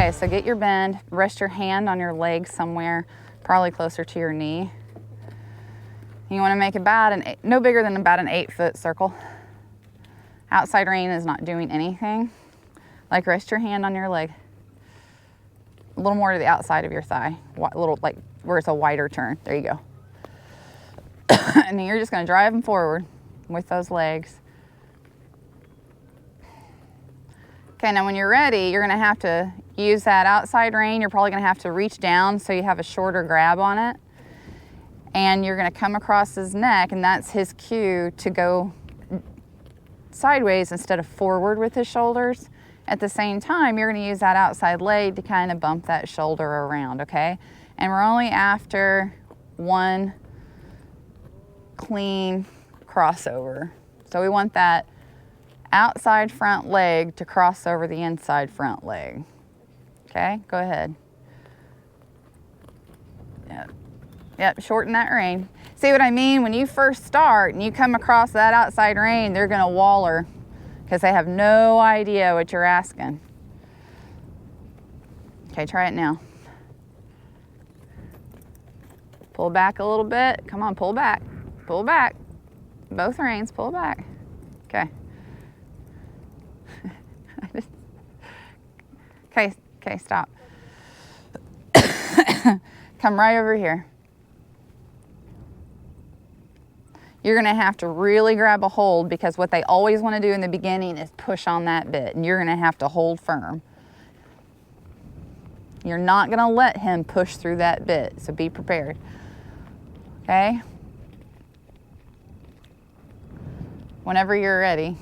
Okay, so get your bend, rest your hand on your leg somewhere, probably closer to your knee. You want to make no bigger than about an 8-foot circle. Outside rein is not doing anything. Like rest your hand on your leg. A little more to the outside of your thigh, a little like where it's a wider turn. There you go. And then you're just going to drive them forward with those legs. Okay, now when you're ready, you're going to have to use that outside rein. You're probably going to have to reach down so you have a shorter grab on it. And you're going to come across his neck, and that's his cue to go sideways instead of forward with his shoulders. At the same time, you're going to use that outside leg to kind of bump that shoulder around, okay? And we're only after one clean crossover. So we want that outside front leg to cross over the inside front leg. Okay, go ahead. Yep, shorten that rein. See what I mean? When you first start and you come across that outside rein, they're gonna waller because they have no idea what you're asking. Okay, try it now. Pull back a little bit. Come on, pull back. Pull back. Both reins, pull back. Okay. Okay, stop. Come right over here. You're gonna have to really grab a hold because what they always wanna do in the beginning is push on that bit, and you're gonna have to hold firm. You're not gonna let him push through that bit, so be prepared. Okay? Whenever you're ready.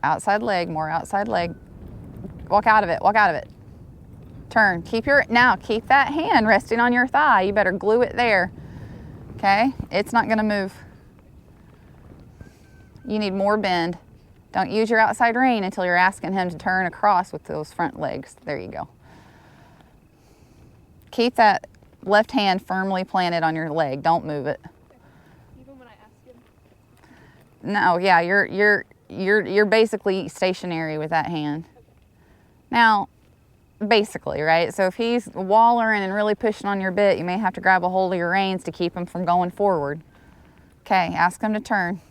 Outside leg, more outside leg. Walk out of it, walk out of it. Turn, now keep that hand resting on your thigh. You better glue it there. Okay, it's not gonna move. You need more bend. Don't use your outside rein until you're asking him to turn across with those front legs. There you go. Keep that left hand firmly planted on your leg. Don't move it. Even when I ask him? No, yeah, you're basically stationary with that hand. Now, basically, right? So if he's wallering and really pushing on your bit, you may have to grab a hold of your reins to keep him from going forward. Okay, ask him to turn.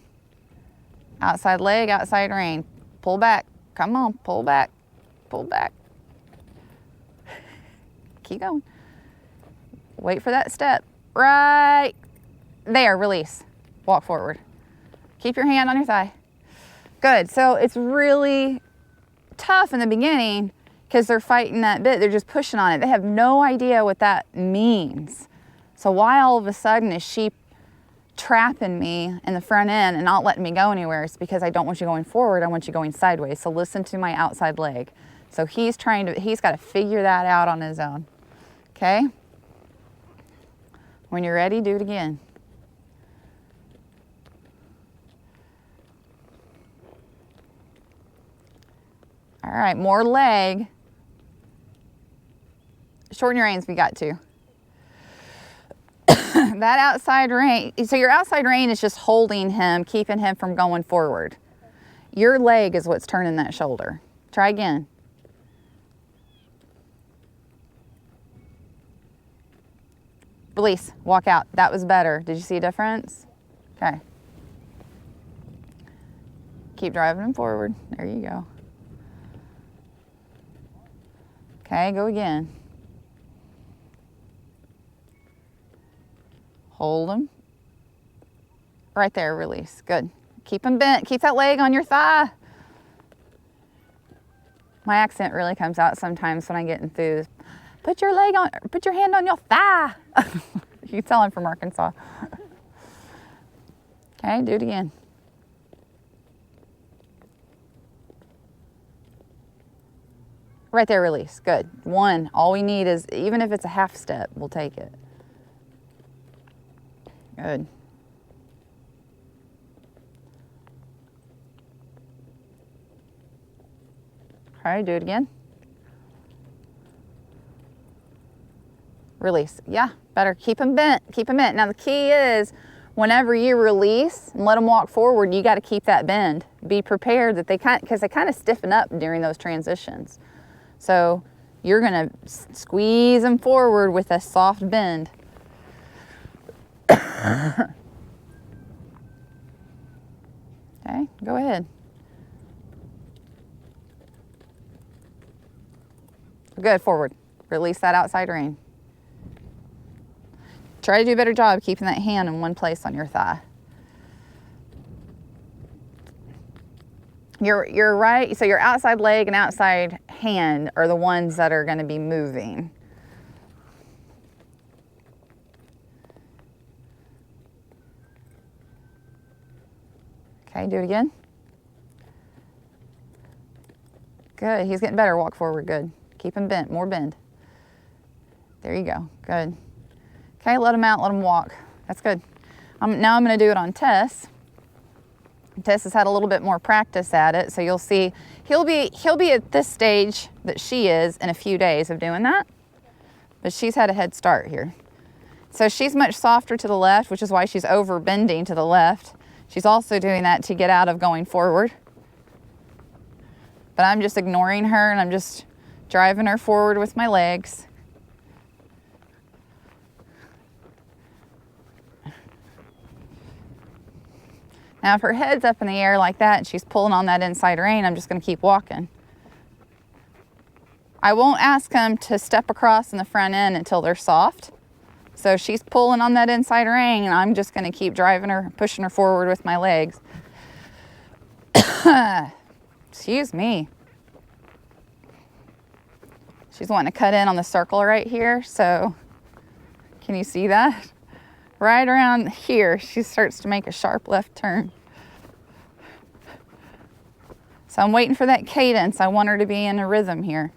Outside leg, outside rein. Pull back. Come on, pull back. Pull back. Keep going. Wait for that step. Right there, release. Walk forward. Keep your hand on your thigh. Good, so it's really tough in the beginning because they're fighting that bit. They're just pushing on it. They have no idea what that means. So why all of a sudden is she trapping me in the front end and not letting me go anywhere? It's because I don't want you going forward. I want you going sideways. So listen to my outside leg. So he's got to figure that out on his own. Okay? When you're ready, do it again. All right, more leg. Shorten your reins, we got to. That outside rein, so your outside rein is just holding him, keeping him from going forward. Your leg is what's turning that shoulder. Try again. Release, walk out. That was better. Did you see a difference? Okay. Keep driving him forward. There you go. Okay, go again. Hold them. Right there, release. Good. Keep them bent. Keep that leg on your thigh. My accent really comes out sometimes when I get enthused. Put your hand on your thigh. You can tell I'm from Arkansas. Okay, do it again. Right there, release. Good. One. All we need is, even if it's a half step, we'll take it. Good. All right, do it again. Release. Yeah, better. Keep them bent. Keep them bent. Now the key is, whenever you release and let them walk forward, you got to keep that bend. Be prepared that because they kind of stiffen up during those transitions. So you're going to squeeze them forward with a soft bend. Okay, go ahead. Good, forward. Release that outside rein. Try to do a better job keeping that hand in one place on your thigh. You're right, so your outside leg and outside hand are the ones that are going to be moving. Okay, do it again. Good, he's getting better. Walk forward, good. Keep him bent, more bend. There you go, good. Okay, let him out, let him walk. That's good. Now I'm going to do it on Tess. Tess has had a little bit more practice at it, so you'll see he'll be at this stage that she is in a few days of doing that. But she's had a head start here. So she's much softer to the left, which is why she's over bending to the left. She's also doing that to get out of going forward. But I'm just ignoring her and I'm just driving her forward with my legs. Now if her head's up in the air like that and she's pulling on that inside rein, I'm just going to keep walking. I won't ask them to step across in the front end until they're soft. So if she's pulling on that inside rein, and I'm just going to keep driving her, pushing her forward with my legs. Excuse me. She's wanting to cut in on the circle right here, so can you see that? Right around here, she starts to make a sharp left turn. So I'm waiting for that cadence. I want her to be in a rhythm here.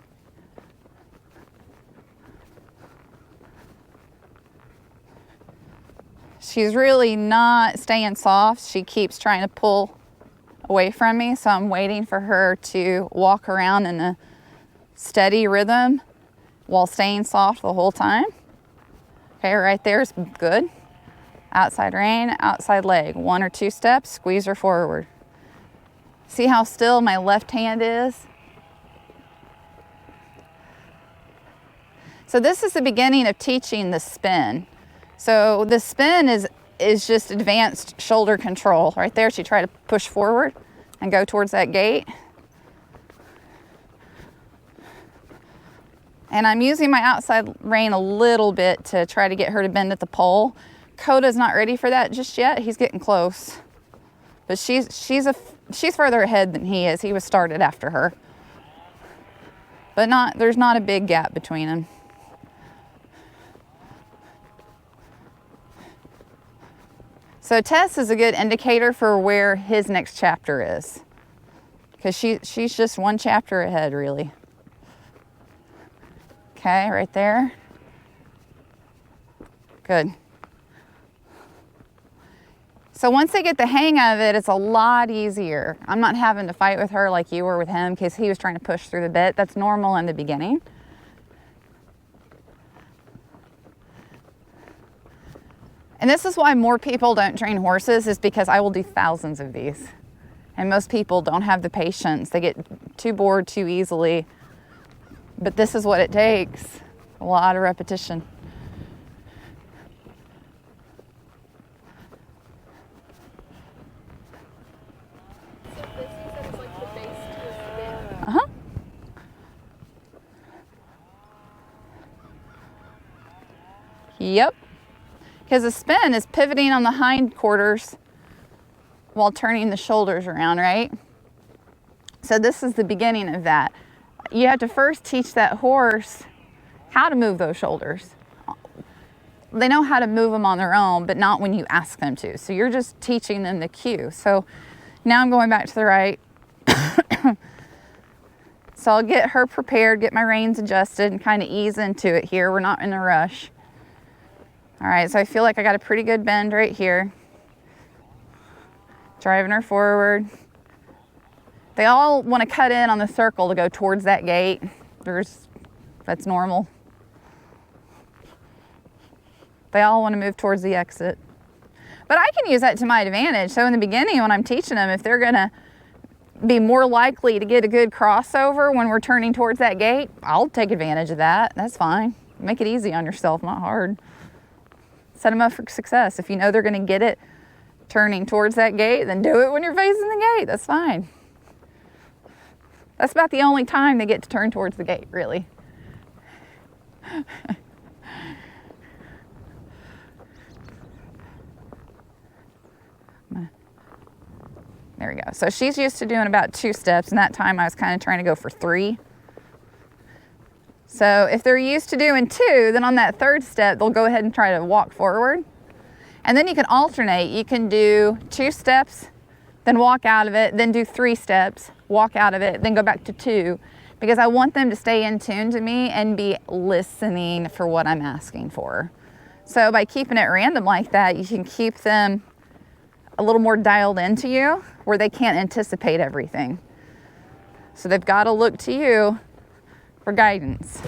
She's really not staying soft. She keeps trying to pull away from me, so I'm waiting for her to walk around in a steady rhythm while staying soft the whole time. Okay, right there is good. Outside rein, outside leg. 1 or 2 steps, squeeze her forward. See how still my left hand is? So this is the beginning of teaching the spin. So the spin is just advanced shoulder control. Right there, she tried to push forward and go towards that gate. And I'm using my outside rein a little bit to try to get her to bend at the pole. Coda's not ready for that just yet. He's getting close. But she's further ahead than he is. He was started after her. But there's not a big gap between them. So Tess is a good indicator for where his next chapter is. Because she's just one chapter ahead, really. Okay, right there. Good. So once they get the hang of it, it's a lot easier. I'm not having to fight with her like you were with him because he was trying to push through the bit. That's normal in the beginning. And this is why more people don't train horses, is because I will do thousands of these. And most people don't have the patience. They get too bored too easily. But this is what it takes. A lot of repetition. So this, you said, is like the base to a spin. Uh-huh. Yep. Because a spin is pivoting on the hindquarters while turning the shoulders around, right? So this is the beginning of that. You have to first teach that horse how to move those shoulders. They know how to move them on their own, but not when you ask them to. So you're just teaching them the cue. So now I'm going back to the right. So I'll get her prepared, get my reins adjusted, and kind of ease into it here. We're not in a rush. All right, so I feel like I got a pretty good bend right here. Driving her forward. They all want to cut in on the circle to go towards that gate. That's normal. They all want to move towards the exit. But I can use that to my advantage. So in the beginning, when I'm teaching them, if they're gonna be more likely to get a good crossover when we're turning towards that gate, I'll take advantage of that. That's fine. Make it easy on yourself, not hard. Set them up for success. If you know they're gonna get it turning towards that gate, then do it when you're facing the gate. That's fine. That's about the only time they get to turn towards the gate, really. There we go. So she's used to doing about 2 steps, and that time I was kind of trying to go for 3. So if they're used to doing 2, then on that 3rd step, they'll go ahead and try to walk forward. And then you can alternate. You can do 2 steps, then walk out of it, then do 3 steps, walk out of it, then go back to 2, because I want them to stay in tune to me and be listening for what I'm asking for. So by keeping it random like that, you can keep them a little more dialed into you where they can't anticipate everything. So they've got to look to you for guidance.